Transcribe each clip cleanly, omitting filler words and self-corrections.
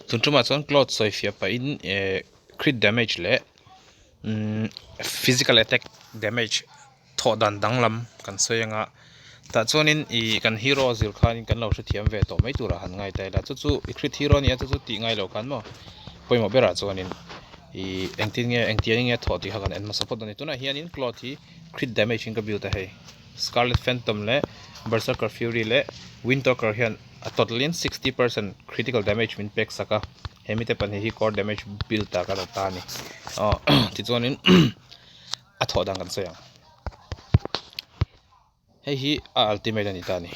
tun tuma chuan Claude soifia pa in crit damage le physical attack damage tho dan danglam kan soyanga ta chuanin I kan hero zir khan kan lo hre thiam ve to mai tura han ngai tai la chu crit hero ni chu ti ngai lo kan mo poimo bera chuanin engtian nge tho ti ha kan en ma support ani tuna hianin Claude hi crit damage in ka build a hei Scarlet Phantom le Berserker Fury le Windtalker hian a total in 60% critical damage min pek saka hemite pan hi core damage build ta ka ta ni ti chuanin a tho dang kan soyang hei hi a ultimate ani ta ni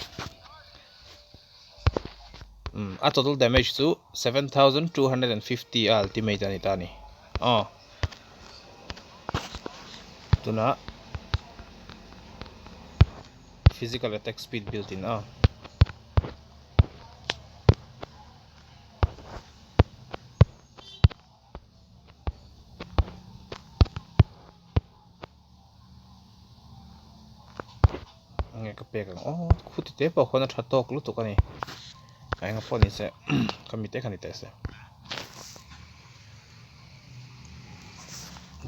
a total damage to 7250 a ultimate ani ta ni tuna physical attack speed built in nge ka pek khuti te pa khona thatok lu to ka ni ai nga phone se kamite khani te se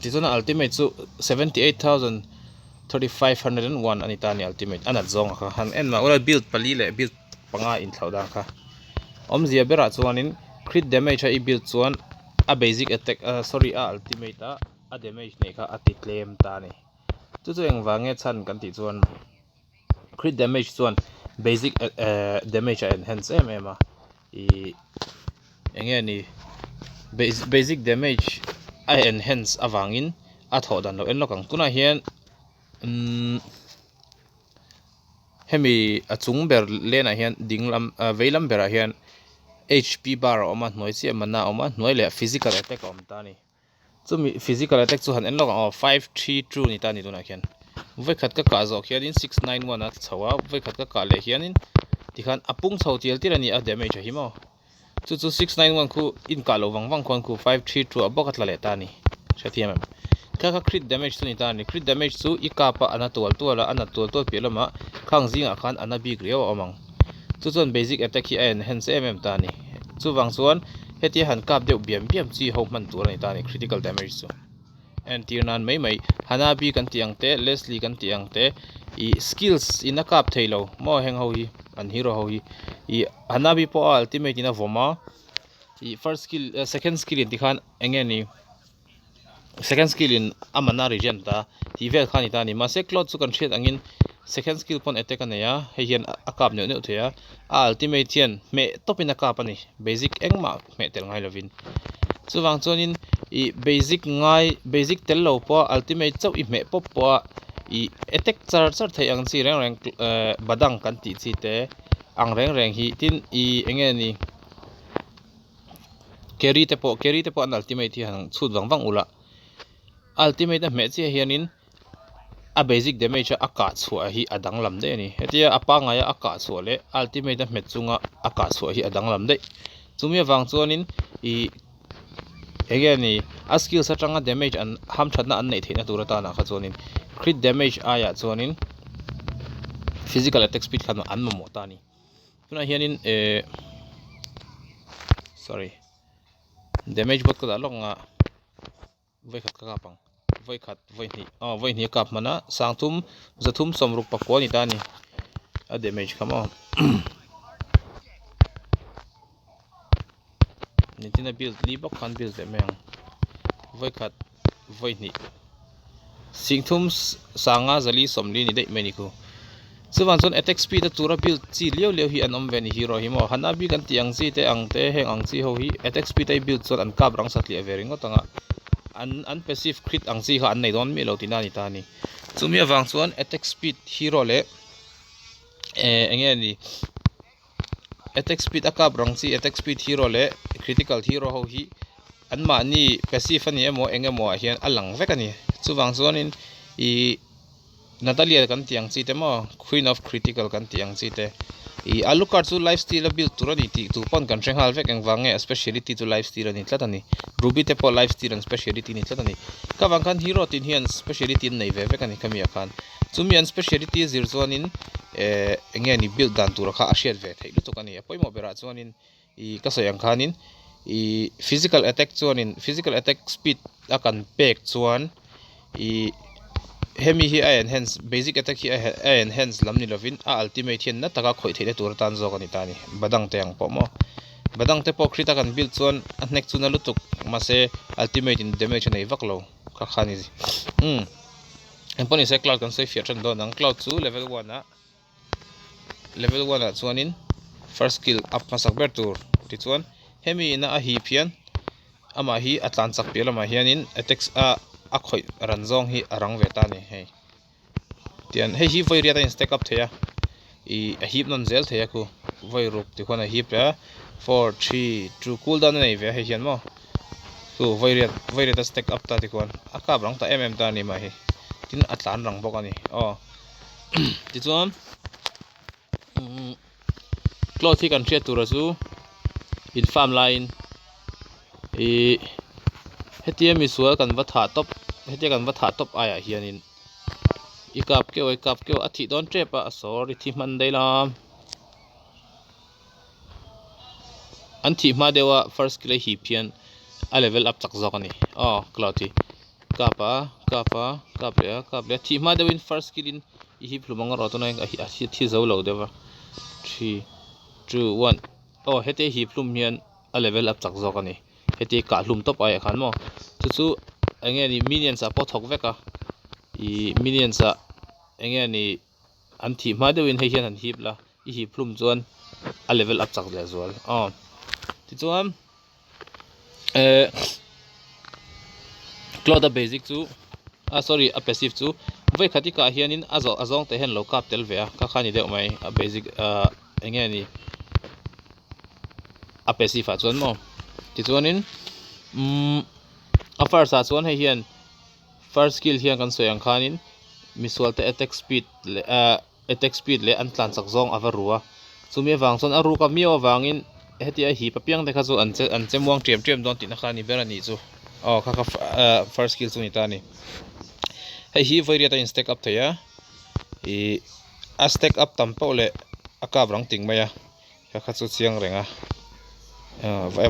tizona ultimate su 78,3501 ani ta ni ultimate ana zong kha han en ma ora build pali le build panga in thauda kha omzia bera chuanin crit damage I build chuan a basic attack sorry a ultimate a damage nei kha ati claim ta ni chu engwange chan kan ti chuan crit damage chuan basic damage enhance em enge ni basic damage a enhance awangin a tho dan lo en lokang tuna hian hemi achung ber lena hian dinglam veilam bera hian HP bar oma hnoi chi mana oma hnoi le physical attack om ta ni chumi physical attack chu han en lokang 532 ni ta ni tuna hian voi khat ka zo hianin 691 a chawa voi khat ka le hianin tikhan apung chho tial tirani a damage hi mo chu 691 khu in ka lo wang khon khu 532 abokat la le ta ni thathiam ka crit damage tu ni ta ni crit damage chu ikapa ana tuala ana tual pelama khang zinga khan ana big reo omang chu chon basic attack hi enhance ta ni chu wang chuan heti han kap deuh biam chi ho man tur ni ta ni critical damage chu and tirnan mai hanabi kan tiang te Leslie kan tiang te skills in a kap thailo mo heng ho hi an hero ho hi hanabi po ultimate in a voma first skill second skill in dikhan engeni second skill in amana region ta tivel khani ta ni ma se Claude chu kan thret angin second skill pon attack ania hian akap ne thea ultimate hian me topin akap ani basic engma me tel ngai lovin chuwang chonin basic tel lo po ultimate chau me pop po attack char thei ang chi reng badang kan ti chi te ang reng hi tin engeni carry te po an ultimate hi hang chut wang ula ultimate me chi hianin a basic damage aka chua hi adang lam de ni hetia apanga ya aka chua le ultimate me chunga aka chua hi adang lam de chumi wang chuanin again a skill satanga damage an ham thatna an nei theina turata na kha chuanin crit damage aya chuanin physical attack speed khan an mo ta ni tuna hianin sorry damage bot ko da longa voi khat ka pang voi ni kap mana sangthum zathum somruk pakwa ni ta ni a damage khamo nitina build li bok khan build de meng voi khat voi ni singthum sanga zali somli ni de meni ko chuwan chon attack speed a tura build chi leo hi an omve ni hero hi mo hanabi kan tiang chi te ang te heng ang chi ho hi attack speed ai build chon an kap rang satli avering otanga an passive crit ang chi kha an nei don mi lo tina ni ta ni chumi awang chuan attack speed hero le enge ni attack speed akap rang chi attack speed hero le critical hero ho hi an ma ni passive ani emo engemo hian alang vekani chuwang chuanin Natalia kan tiang chi te mo queen of critical kan tiang chi te alucard chu lifesteal build turani ti tu pon kan hal vek engwange speciality to lifesteal ani tlatani ruby te po lifesteal and speciality ni tlatani ka wang kan hero tin hian speciality nei ve vek ani kami khan chumi an speciality zir chuanin enge ni build dan tur kha ashiat ve thei lu to kani poimo bera chuanin i ka soyang khanin i physical attack chuanin physical attack speed akan pek chuan i hemi hi a enhance basic attack hi a enhance lam ni lovin a ultimate hian na taka khoi theile tur tan zo kan itani badang te ang po mo badang te po krita kan build chuan a hnek chuna lutuk mase ultimate in damage nei vaklo ka khani emponi se cloud kan soi fiat ran don ang cloud chu level 1 a chuanin first skill up masak ber tur ti chuan hemi na a hi phian ama hi atlan chak pelama hianin attacks a khoi ranzong hi arang veta ni hei tian hei hi voi riata in stack up theya I a heap non zel theya ku voi ruk ti khona heap ya 4 3 2 cooldown nei ve hei hian mo ku voi riata stack up ta ti khon aka brang ta ta ni ma hi tin atlan rang bok ani ti chuan cloth hi kan thria tur chu in farm line I hetia misual kan va tha top hetia kan va tha top aya hianin I kap ke athi don trepa sorry thi man dei lam an thi ma dewa first skill hi pian a level up chak zok ani cloudy kapa le thi ma dewin first skill in hi plumang ro to nai a hi thi zo lo dewa 3 2 1 hete hi plum hian a level up chak zok ani heti ka hlum top ai khan mo chu enge ni minions a po thok veka I minions a enge ni an thi ma dewin hei hian an hip la I hi plum chuan a level up chak le zual ti chuan Claude Basic chu sorry a passive chu voi khati ka hianin azong te hen lo kap tel ve ka khani deuh mai a basic enge ni a passive chuan mo ti chuanin a first a chuan hei hian first skill hian kan soyang khanin misual te attack speed le an tlan chak zong avarua chumi awang chon aru ka mi awangin hetia hi papiang te kha chu an chemuang triam don tin khani berani chu kha first skill chu ni ta ni hei hi voi riata in stack up theya I a stack up tampo le aka brang ting maya kha chu chiang renga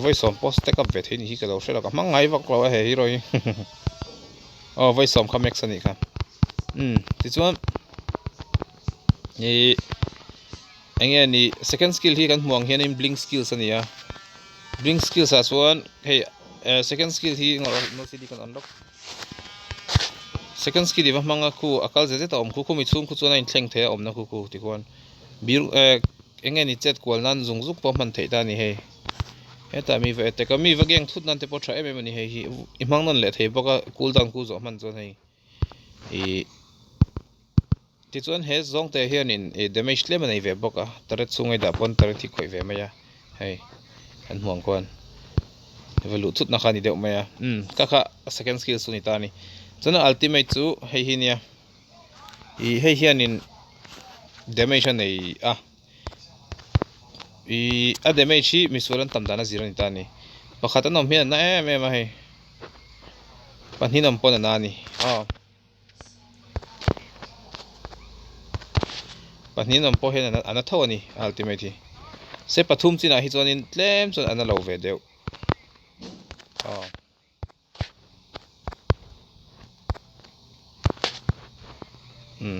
voi som post stack up ve thein hi ka lo shela ka mangai vak lo he hi roi voi som kha max ani kha ti chuan enge ni second skill hi kan muang hian in blink skills ania blink skills a chuan hei second skill hi no cd kan unlock second skill hi manga khu akal je ta om khu mi chung khu chuan in thleng the om na khu ti kon bir enge ni chet kwal nan zung zuk po man thei ta ni hei eta mi ve te ka mi va geng thut nan te po tha ani hei hi I mang non le thei boka cooldown ku zo man chon hei ti chuan he zong te hian in damage le manei ve boka taret chungai da pon taret thi khoi ve maya hei an muang kon velu thut na khani deuh maya kha second skill suni ta ni chuna ultimate chu hei hi nia hei hian in damage nei a damage hi misualan tamdana zero ni ta ni pakhat anom hian na em hei panhinom pon na ni panhinom po hian ana tho ani ultimate hi se pathum china hi chuanin tlem chon ana lo ve deuh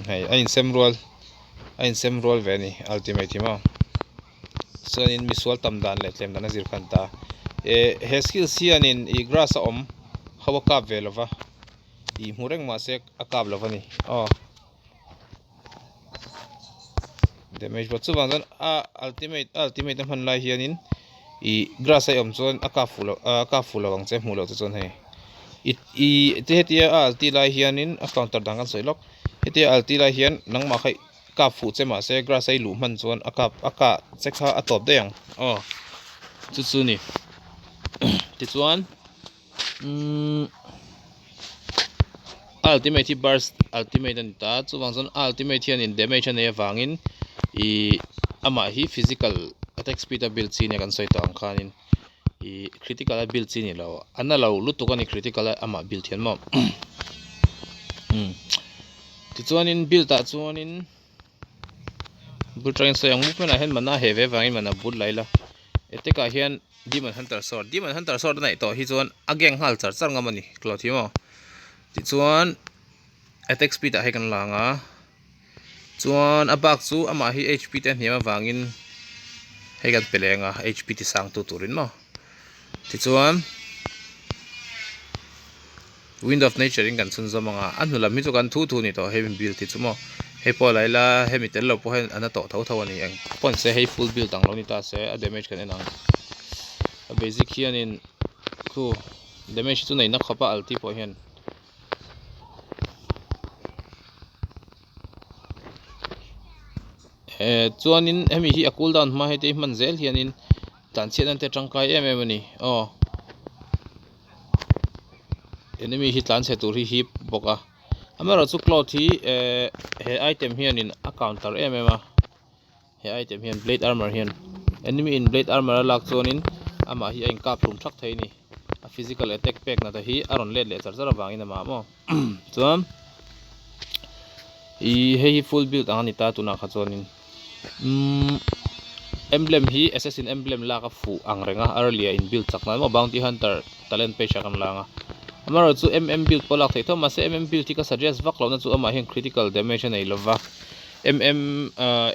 hei a in sem roll ve ni ultimate hi ma chuanin misual tamdan le tlem dana zir khan ta he skill sianin I grass a om hawa kap ve lova I hmureng ma se a kap lova ni damage but chu wang ultimate man lai hianin I grass ai om chuan aka fulo wang che hmulo chu chon hei te hetia alti lai hianin a counter dang kan soilok hetia alti lai hian nangma khai ka fu che ma se grass ai lu man chuan aka chekha a top deyang chu ni ti chuan ultimate burst ultimate an ta chu wang chon ultimate hian in damage an e wangin ama hi physical attack speed build chi ne kan soi ta ang khanin critical build chi ni lo ana lo lutuk ani critical ama build hian mo ti chuanin build ta chuanin bull train so yang movement a hen mana he ve wangin mana bul laila attack a hian demon hunter sword nei to hi chuan ageng hal char ngamani Claude hi mo ti chuan attack speed a he kan langa chuan abak chu ama hi HP te hniam awangin he kan pelenga HP ti sang tu turin mo ti chuan wind of nature in kan chun zamanga anula mi chu kan thu ni to he build ti chumo he po laila he mi tel lo po hen ana to tho ani ang pon se he full build ang lo ni ta se a damage kan enang a basic hian in ku damage chu nei na khopa alti po hian chuanin hemi hi a cooldown ma hete man zel hianin tan chen an te tangkai em ani enemy hi tlan se tur hi boka amara chu Claude hi he item hianin a counter he item hian blade armor hian enemy in blade armor lak chuanin ama hi a in kap rum thak thei ni a physical attack pack na ta hi aron le char char awangin ama mo chuan he full build ani ta tuna kha chuanin emblem hi assassin emblem laka fu angrenga earlier in build chakna mo bounty hunter talent page kan langa amaro chu build polak thei thoma se build ti ka suggest vak lo na chu ama hian critical damage nei lova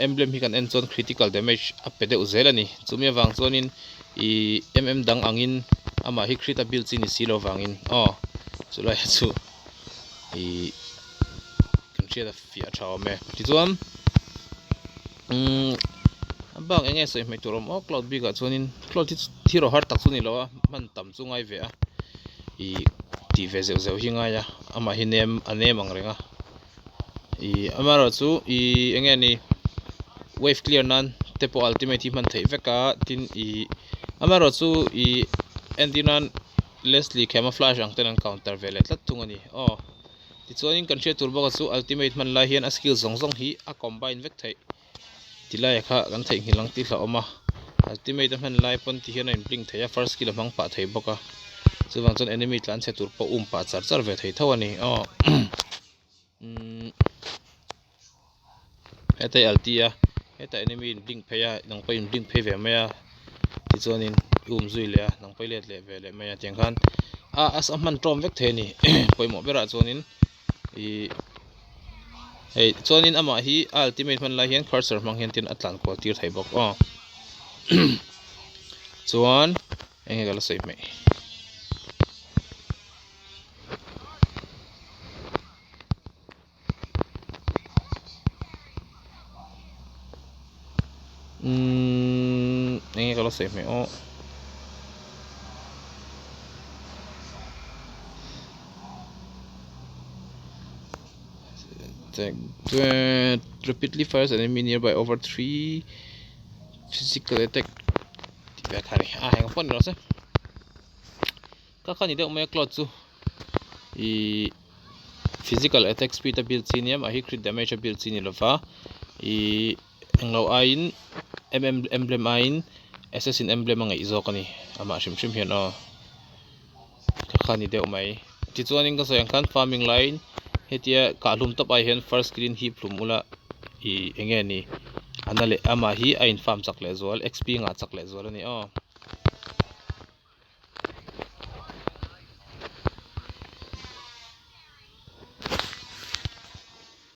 emblem hi kan en chon critical damage apede uzelani chumi awang chonin I dang angin ama hi critical build chi ni silo wangin chulai chu kan chia da fia thaw me ti chuan bang enge soi mai turom Claude Basic chuanin Claude thiro har tak chu ni lo man tam chu ngai ve a ti ve zeu zeu hi nga ya ama hi nem anem angrenga amaro chu enge ni wave clear nan tepo ultimate hi man thei veka tin amaro chu endinan Leslie camouflage ang ten counter vele tlat thungani ti chuanin kan hria tur boka chu ultimate man la hian a skill zong zong hi a combine vek thei tilai kha kan thei hilang ti hla oma ultimate man lai pon ti hian in blink theya first skill amang pa thei boka chuwang chon enemy tlan che tur po pa char char ve thei thawani heta altia heta enemy in blink pheya nang pa in blink phei ve maya ti chuanin zui le nang pai let le ve le maya tiang khan as man trom vek the ni poimo bera chuanin hey chuanin ama hi ultimate man la hian cursor mang hian tin atlan ko tir thei bok chuan enge gala sei mai enge gala sei mai repeatedly fires an enemy nearby over 3 physical attack hang pon no se ka khani de me Claude chu physical attack speed build senior a crit damage build senior lova englo ain emblem ain assassin emblem ang izo kani ama shim hian ka khani de mai ti chuanin ka sayang khan farming line hetia ka lum top ai hian first screen hi plum ula enge ni anale ama hi a in farm chakle zol XP nga chakle zol ani